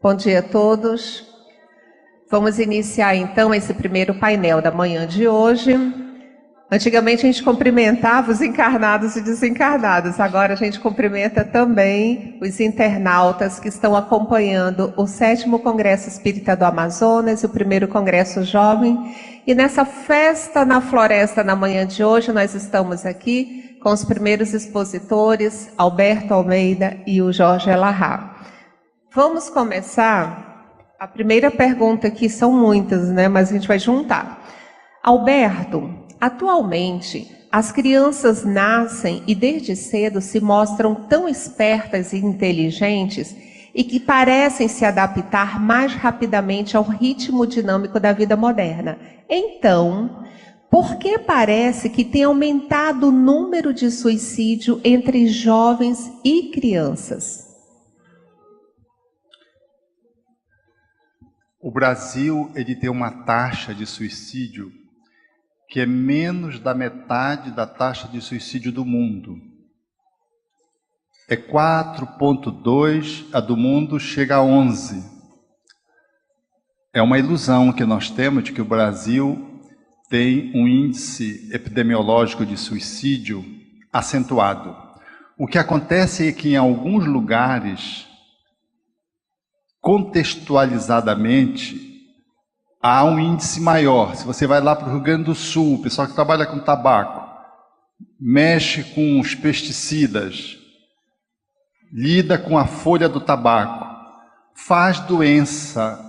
Bom dia a todos. Vamos iniciar então esse primeiro painel da manhã de hoje. Antigamente a gente cumprimentava os encarnados e desencarnados, agora a gente cumprimenta também os internautas que estão acompanhando o 7º Congresso Espírita do Amazonas e o 1º Congresso Jovem. E nessa festa na floresta na manhã de hoje, nós estamos aqui com os primeiros expositores, Alberto Almeida e o Jorge Elahá. Vamos começar. A primeira pergunta aqui são muitas, né? Mas a gente vai juntar. Alberto, atualmente as crianças nascem e desde cedo se mostram tão espertas e inteligentes e que parecem se adaptar mais rapidamente ao ritmo dinâmico da vida moderna. Então, por que parece que tem aumentado o número de suicídio entre jovens e crianças? O Brasil, ele tem uma taxa de suicídio que é menos da metade da taxa de suicídio do mundo. É 4,2, a do mundo chega a 11. É uma ilusão que nós temos de que o Brasil tem um índice epidemiológico de suicídio acentuado. O que acontece é que em alguns lugares, contextualizadamente, há um índice maior. Se você vai lá para o Rio Grande do Sul, o pessoal que trabalha com tabaco, mexe com os pesticidas, lida com a folha do tabaco, faz doença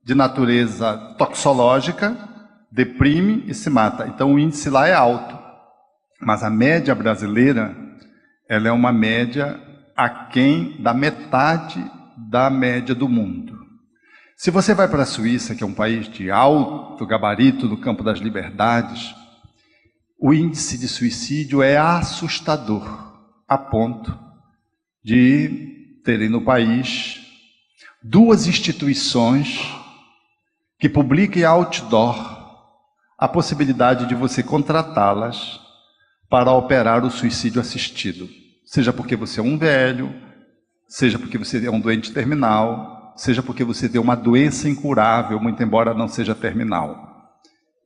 de natureza toxicológica, deprime e se mata. Então o índice lá é alto. Mas a média brasileira, ela é uma média aquém da metade da média do mundo. Se você vai para a Suíça, que é um país de alto gabarito no campo das liberdades, o índice de suicídio é assustador, a ponto de terem no país 2 instituições que publiquem outdoor a possibilidade de você contratá-las para operar o suicídio assistido. Seja porque você é um velho, seja porque você é um doente terminal, seja porque você tem uma doença incurável, muito embora não seja terminal.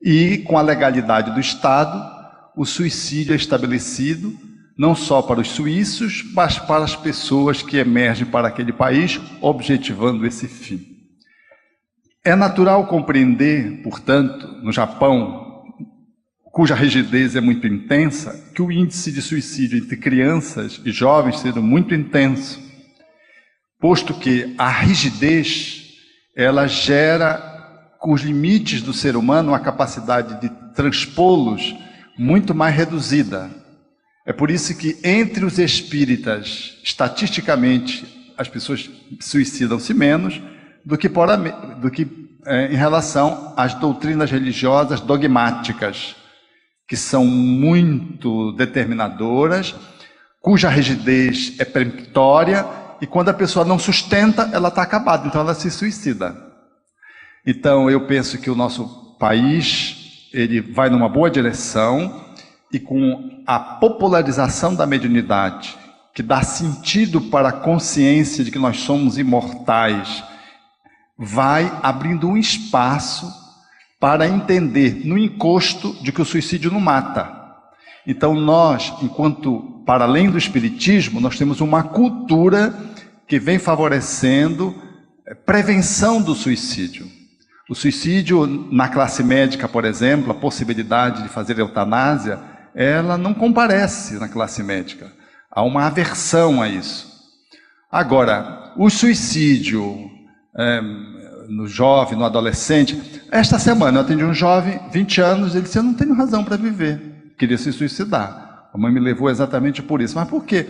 E, com a legalidade do Estado, o suicídio é estabelecido não só para os suíços, mas para as pessoas que emergem para aquele país, objetivando esse fim. É natural compreender, portanto, no Japão, cuja rigidez é muito intensa, que o índice de suicídio entre crianças e jovens seja muito intenso, posto que a rigidez, ela gera, com os limites do ser humano, uma capacidade de transpô-los muito mais reduzida. É por isso que entre os espíritas, estatisticamente, as pessoas suicidam-se menos do que em relação às doutrinas religiosas dogmáticas, que são muito determinadoras, cuja rigidez é peremptória, e quando a pessoa não sustenta, ela está acabada, então ela se suicida. Então eu penso que o nosso país, ele vai numa boa direção, e com a popularização da mediunidade, que dá sentido para a consciência de que nós somos imortais, vai abrindo um espaço para entender no encosto de que o suicídio não mata. Então nós, enquanto, para além do espiritismo, nós temos uma cultura que vem favorecendo prevenção do suicídio. O suicídio na classe médica, por exemplo, a possibilidade de fazer eutanásia, ela não comparece na classe médica. Há uma aversão a isso. Agora, o suicídio no jovem, no adolescente... Esta semana eu atendi um jovem, 20 anos, ele disse: eu não tenho razão para viver. Queria se suicidar. A mãe me levou exatamente por isso. Mas por quê?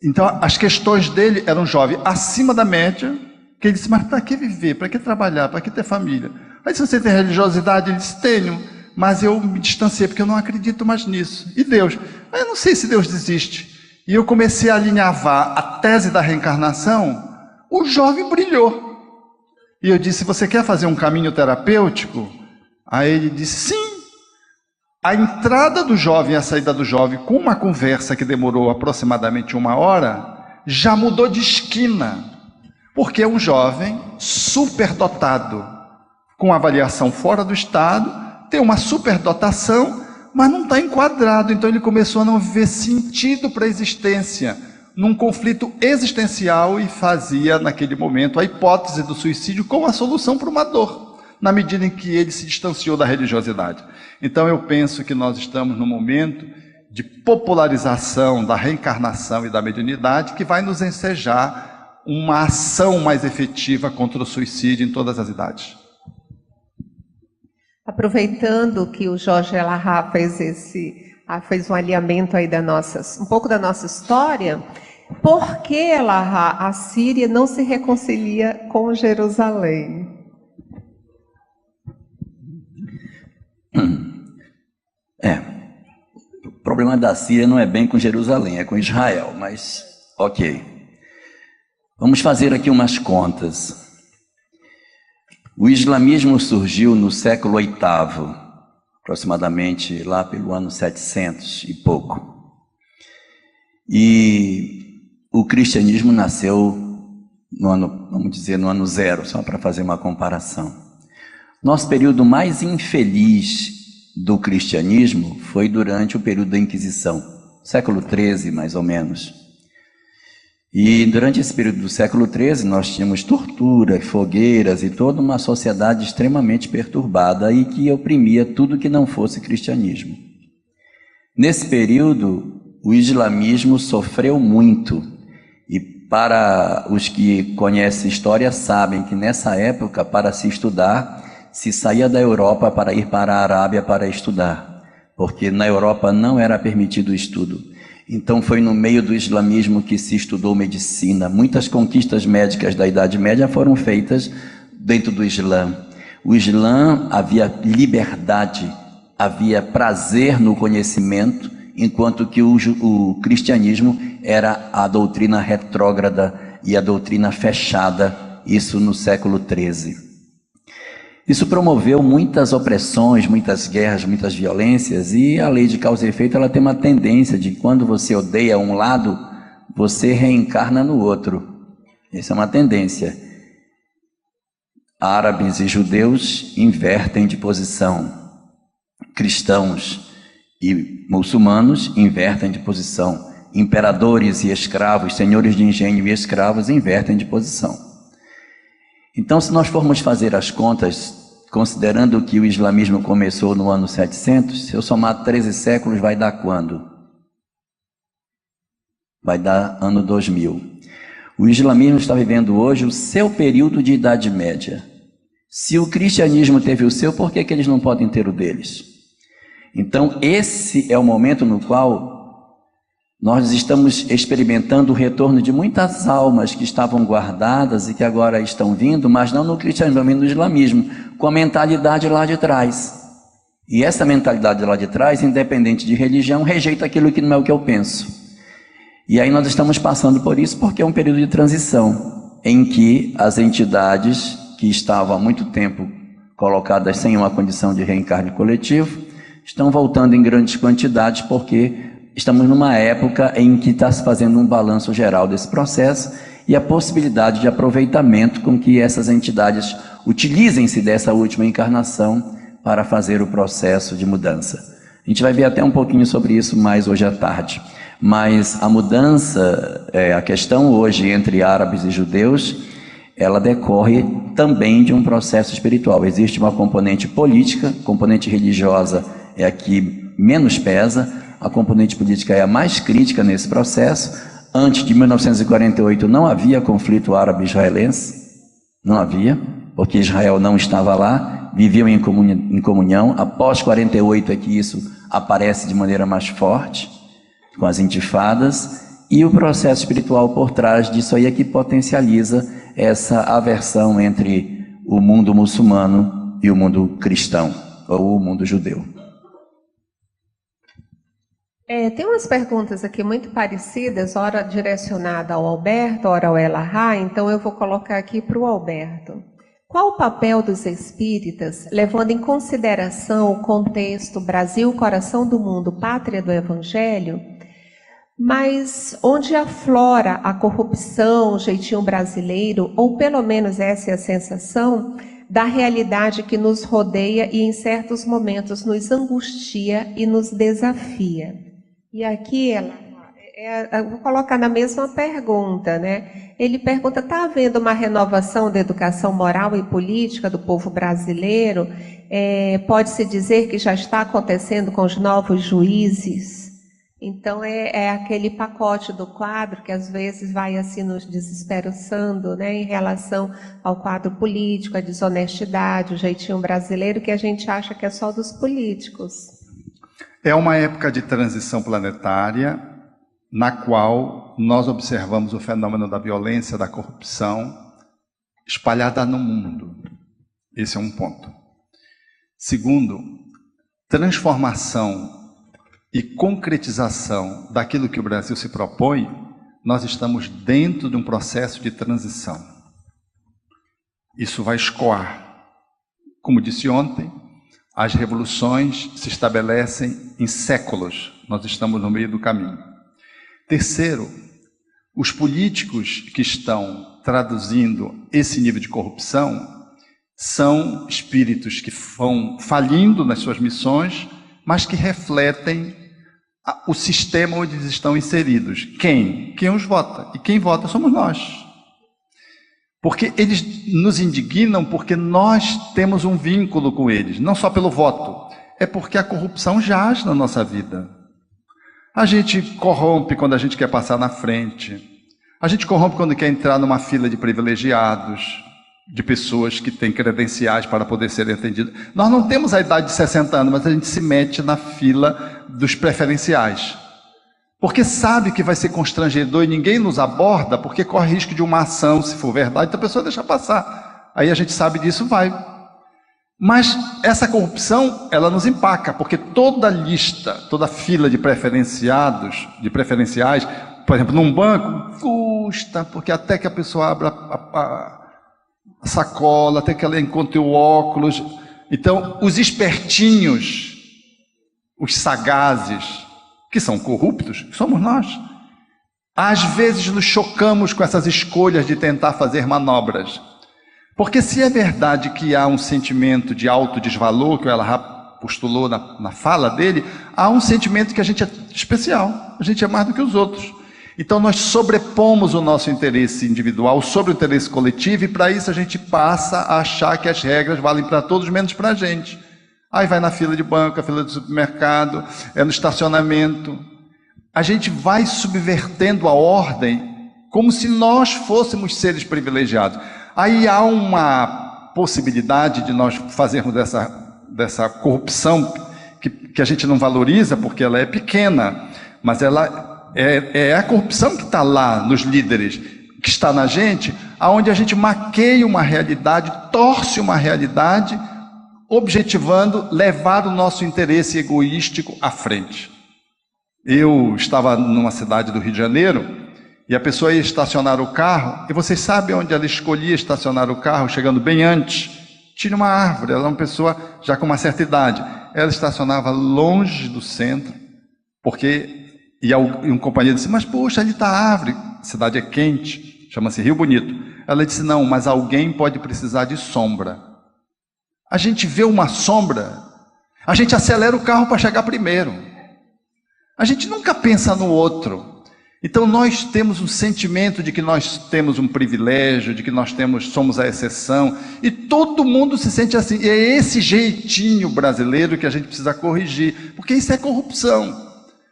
Então, as questões dele eram um jovem acima da média, que ele disse: mas para que viver? Para que trabalhar? Para que ter família? Aí, se você tem religiosidade, ele disse: tenho, mas eu me distanciei, porque eu não acredito mais nisso. E Deus? Aí, eu não sei se Deus desiste. E eu comecei a alinhavar a tese da reencarnação, o jovem brilhou. E eu disse: você quer fazer um caminho terapêutico? Aí ele disse: sim. A entrada do jovem e a saída do jovem, com uma conversa que demorou aproximadamente 1 hora, já mudou de esquina. Porque é um jovem superdotado, com avaliação fora do estado, tem uma superdotação, mas não está enquadrado. Então ele começou a não ver sentido para a existência, num conflito existencial, e fazia naquele momento a hipótese do suicídio como a solução para uma dor, na medida em que ele se distanciou da religiosidade. Então eu penso que nós estamos num momento de popularização da reencarnação e da mediunidade que vai nos ensejar uma ação mais efetiva contra o suicídio em todas as idades. Aproveitando que o Jorge Elahá fez um alinhamento aí um pouco da nossa história, por que, Elahá, a Síria não se reconcilia com Jerusalém? O problema da Síria não é bem com Jerusalém, é com Israel, mas ok. Vamos fazer aqui umas contas. O islamismo surgiu no século VIII, aproximadamente lá pelo ano 700 e pouco. E o cristianismo nasceu no ano, vamos dizer, no ano zero, só para fazer uma comparação. Nosso período mais infeliz do cristianismo foi durante o período da Inquisição, século XIII mais ou menos. E durante esse período do século XIII nós tínhamos tortura, fogueiras e toda uma sociedade extremamente perturbada e que oprimia tudo que não fosse cristianismo. Nesse período o islamismo sofreu muito, e para os que conhecem história sabem que nessa época, para se estudar, se saía da Europa para ir para a Arábia para estudar, porque na Europa não era permitido o estudo. Então foi no meio do islamismo que se estudou medicina. Muitas conquistas médicas da Idade Média foram feitas dentro do Islã. O Islã havia liberdade, havia prazer no conhecimento, enquanto que o cristianismo era a doutrina retrógrada e a doutrina fechada, isso no século XIII. Isso promoveu muitas opressões, muitas guerras, muitas violências, e a lei de causa e efeito ela tem uma tendência de quando você odeia um lado, você reencarna no outro. Essa é uma tendência. Árabes e judeus invertem de posição. Cristãos e muçulmanos invertem de posição. Imperadores e escravos, senhores de engenho e escravos invertem de posição. Então, se nós formos fazer as contas, considerando que o islamismo começou no ano 700, se eu somar 13 séculos, vai dar quando? Vai dar ano 2000. O islamismo está vivendo hoje o seu período de Idade Média. Se o cristianismo teve o seu, por que eles não podem ter o deles? Então, esse é o momento no qual nós estamos experimentando o retorno de muitas almas que estavam guardadas e que agora estão vindo, mas não no cristianismo, mas no islamismo, com a mentalidade lá de trás. E essa mentalidade lá de trás, independente de religião, rejeita aquilo que não é o que eu penso. E aí nós estamos passando por isso porque é um período de transição, em que as entidades que estavam há muito tempo colocadas sem uma condição de reencarne coletivo, estão voltando em grandes quantidades porque estamos numa época em que está se fazendo um balanço geral desse processo e a possibilidade de aproveitamento com que essas entidades utilizem-se dessa última encarnação para fazer o processo de mudança. A gente vai ver até um pouquinho sobre isso mais hoje à tarde. Mas a mudança, a questão hoje entre árabes e judeus, ela decorre também de um processo espiritual. Existe uma componente política, componente religiosa é a que menos pesa, a componente política é a mais crítica nesse processo. Antes de 1948 não havia conflito árabe-israelense, não havia, porque Israel não estava lá, viviam em comunhão. Após 48 é que isso aparece de maneira mais forte, com as intifadas, e o processo espiritual por trás disso aí é que potencializa essa aversão entre o mundo muçulmano e o mundo cristão, ou o mundo judeu. Tem umas perguntas aqui muito parecidas, ora direcionada ao Alberto, ora ao Elahá, então eu vou colocar aqui para o Alberto. Qual o papel dos espíritas, levando em consideração o contexto Brasil, coração do mundo, pátria do Evangelho, Mas onde aflora a corrupção, o jeitinho brasileiro, ou pelo menos essa é a sensação, da realidade que nos rodeia e em certos momentos nos angustia e nos desafia. E aqui eu vou colocar na mesma pergunta, né? Ele pergunta, está havendo uma renovação da educação moral e política do povo brasileiro? Pode-se dizer que já está acontecendo com os novos juízes? Então é aquele pacote do quadro que às vezes vai assim nos desesperançando, né, em relação ao quadro político, a desonestidade, o jeitinho brasileiro que a gente acha que é só dos políticos. É uma época de transição planetária na qual nós observamos o fenômeno da violência, da corrupção espalhada no mundo. Esse é um ponto. Segundo, transformação e concretização daquilo que o Brasil se propõe, nós estamos dentro de um processo de transição. Isso vai escoar. Como disse ontem, as revoluções se estabelecem em séculos. Nós estamos no meio do caminho. Terceiro, os políticos que estão traduzindo esse nível de corrupção são espíritos que vão falindo nas suas missões, mas que refletem o sistema onde eles estão inseridos. Quem? Quem os vota. E quem vota somos nós. Porque eles nos indignam porque nós temos um vínculo com eles, não só pelo voto, é porque a corrupção jaz na nossa vida. A gente corrompe quando a gente quer passar na frente, a gente corrompe quando quer entrar numa fila de privilegiados, de pessoas que têm credenciais para poder serem atendidas. Nós não temos a idade de 60 anos, mas a gente se mete na fila dos preferenciais. Porque sabe que vai ser constrangedor e ninguém nos aborda, porque corre risco de uma ação, se for verdade, então a pessoa deixa passar. Aí a gente sabe disso, vai. Mas essa corrupção, ela nos empaca, porque toda lista, toda fila de preferenciais, por exemplo, num banco, custa, porque até que a pessoa abra a sacola, até que ela encontre o óculos. Então, os espertinhos, os sagazes, que são corruptos, somos nós. Às vezes nos chocamos com essas escolhas de tentar fazer manobras. Porque se é verdade que há um sentimento de autodesvalor, que ela postulou na fala dele, há um sentimento que a gente é especial, a gente é mais do que os outros. Então nós sobrepomos o nosso interesse individual sobre o interesse coletivo e para isso a gente passa a achar que as regras valem para todos menos para a gente. Aí vai na fila de banco, a fila de supermercado, no estacionamento. A gente vai subvertendo a ordem como se nós fôssemos seres privilegiados. Aí há uma possibilidade de nós fazermos dessa corrupção que a gente não valoriza porque ela é pequena, mas ela é a corrupção que está lá nos líderes, que está na gente, aonde a gente maqueia uma realidade, torce uma realidade, objetivando levar o nosso interesse egoístico à frente. Eu estava numa cidade do Rio de Janeiro e a pessoa ia estacionar o carro, e vocês sabem onde ela escolhia estacionar o carro, chegando bem antes? Tinha uma árvore, ela era uma pessoa já com uma certa idade. Ela estacionava longe do centro, e um companheiro disse, mas poxa, ali está a árvore, a cidade é quente, chama-se Rio Bonito. Ela disse, não, mas alguém pode precisar de sombra. A gente vê uma sombra, a gente acelera o carro para chegar primeiro. A gente nunca pensa no outro. Então nós temos um sentimento de que nós temos um privilégio, de que nós somos a exceção, e todo mundo se sente assim. E é esse jeitinho brasileiro que a gente precisa corrigir, porque isso é corrupção.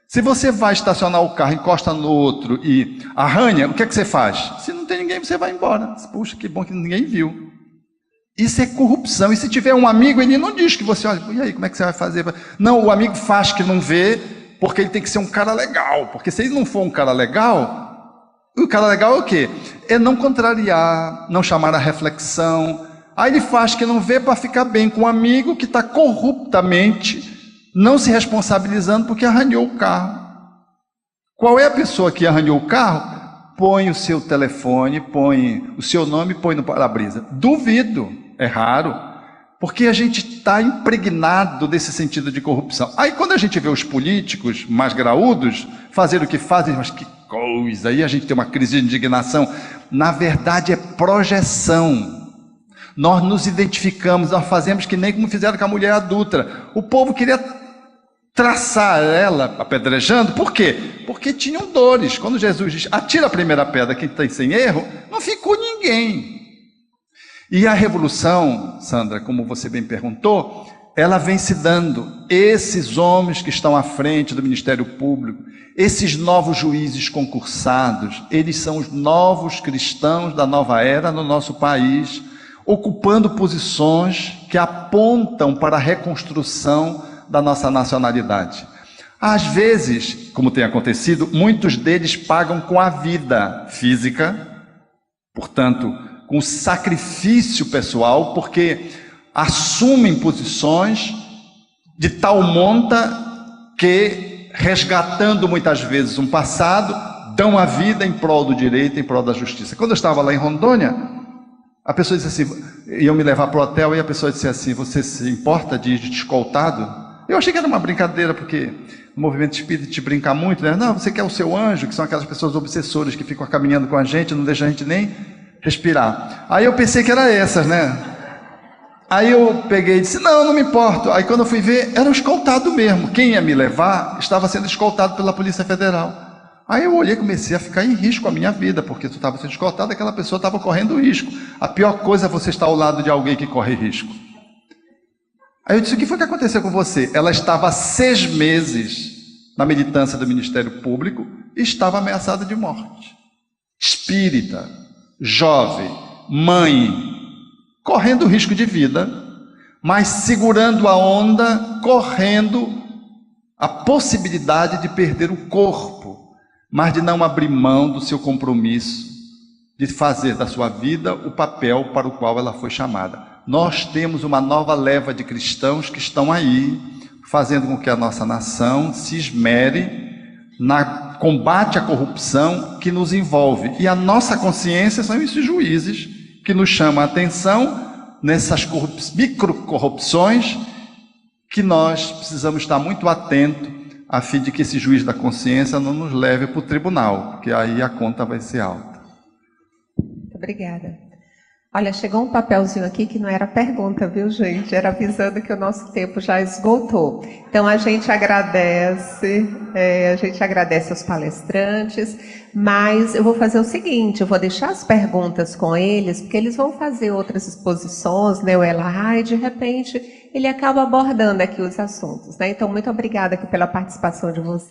Se você vai estacionar o carro, encosta no outro e arranha, o que é que você faz? Se não tem ninguém, você vai embora. Puxa, que bom que ninguém viu. Isso é corrupção. E se tiver um amigo, ele não diz que você, olha, e aí, como é que você vai fazer? Não, o amigo faz que não vê, porque ele tem que ser um cara legal. Porque se ele não for um cara legal, o cara legal é o quê? É não contrariar, não chamar a reflexão. Aí ele faz que não vê para ficar bem com um amigo que está corruptamente não se responsabilizando porque arranhou o carro. Qual é a pessoa que arranhou o carro? Põe o seu telefone, põe o seu nome, põe no para-brisa. Duvido, é raro, Porque a gente está impregnado desse sentido de corrupção. Aí quando a gente vê os políticos mais graúdos fazer o que fazem, mas que coisa, aí a gente tem uma crise de indignação. Na verdade é projeção. Nós nos identificamos, nós fazemos que nem como fizeram com a mulher adúltera. O povo queria traçar ela apedrejando, por quê? Porque tinham dores. Quando Jesus diz, atira a primeira pedra, quem está sem erro, não ficou ninguém. E a revolução, Sandra, como você bem perguntou, ela vem se dando. Esses homens que estão à frente do Ministério Público, esses novos juízes concursados, eles são os novos cristãos da nova era no nosso país, ocupando posições que apontam para a reconstrução da nossa nacionalidade. Às vezes, como tem acontecido, muitos deles pagam com a vida física, portanto, com sacrifício pessoal, porque assumem posições de tal monta que, resgatando muitas vezes um passado, dão a vida em prol do direito, em prol da justiça. Quando eu estava lá em Rondônia, a pessoa disse assim, iam me levar para o hotel, e a pessoa disse assim, você se importa de ir de escoltado? Eu achei que era uma brincadeira, porque no movimento espírita te brinca muito, né? Não, você quer o seu anjo, que são aquelas pessoas obsessoras que ficam caminhando com a gente, não deixam a gente nem respirar. Aí eu pensei que era essas, né? Aí eu peguei e disse, não me importo. Aí quando eu fui ver, era um escoltado mesmo. Quem ia me levar estava sendo escoltado pela Polícia Federal. Aí eu olhei e comecei a ficar em risco a minha vida, porque tu estava sendo escoltado, aquela pessoa estava correndo risco. A pior coisa é você estar ao lado de alguém que corre risco. Aí eu disse, o que foi que aconteceu com você? Ela estava há 6 meses na militância do Ministério Público e estava ameaçada de morte. Espírita, jovem, mãe, correndo risco de vida, mas segurando a onda, correndo a possibilidade de perder o corpo, mas de não abrir mão do seu compromisso de fazer da sua vida o papel para o qual ela foi chamada. Nós temos uma nova leva de cristãos que estão aí, fazendo com que a nossa nação se esmere na combate à corrupção que nos envolve. E a nossa consciência são esses juízes que nos chamam a atenção nessas microcorrupções que nós precisamos estar muito atentos a fim de que esse juiz da consciência não nos leve para o tribunal, porque aí a conta vai ser alta. Muito obrigada. Olha, chegou um papelzinho aqui que não era pergunta, viu, gente? Era avisando que o nosso tempo já esgotou. Então, a gente agradece aos palestrantes, mas eu vou fazer o seguinte, eu vou deixar as perguntas com eles, porque eles vão fazer outras exposições, né, o Ela, e de repente ele acaba abordando aqui os assuntos, né? Então, muito obrigada aqui pela participação de vocês.